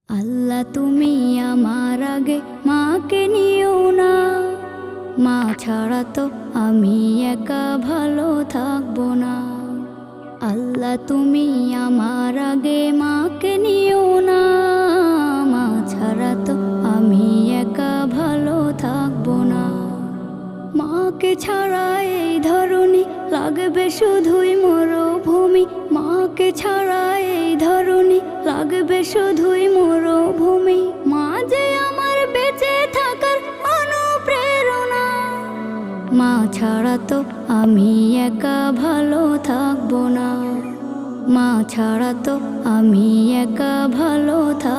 আল্লাহ তুমি আমার আগে মাকে নিও না, মা ছাড়া তো আমি একা ভালো থাকবো না। আল্লাহ তুমি আমার আগে মাকে নিও না, মা ছাড়া তো আমি একা ভালো থাকবো না। মাকে ছাড়া এই ধরনী লাগবে শুধুই মরুভূমি, মাকে ছাড়া এই ধরনী লাগবে শুধুই মরুভূমি। মা যে আমার বেঁচে থাকার অনুপ্রেরণা, মা ছাড়া তো আমি একা ভালো থাকবো না, মা ছাড়া তো আমি একা ভালো থাকবো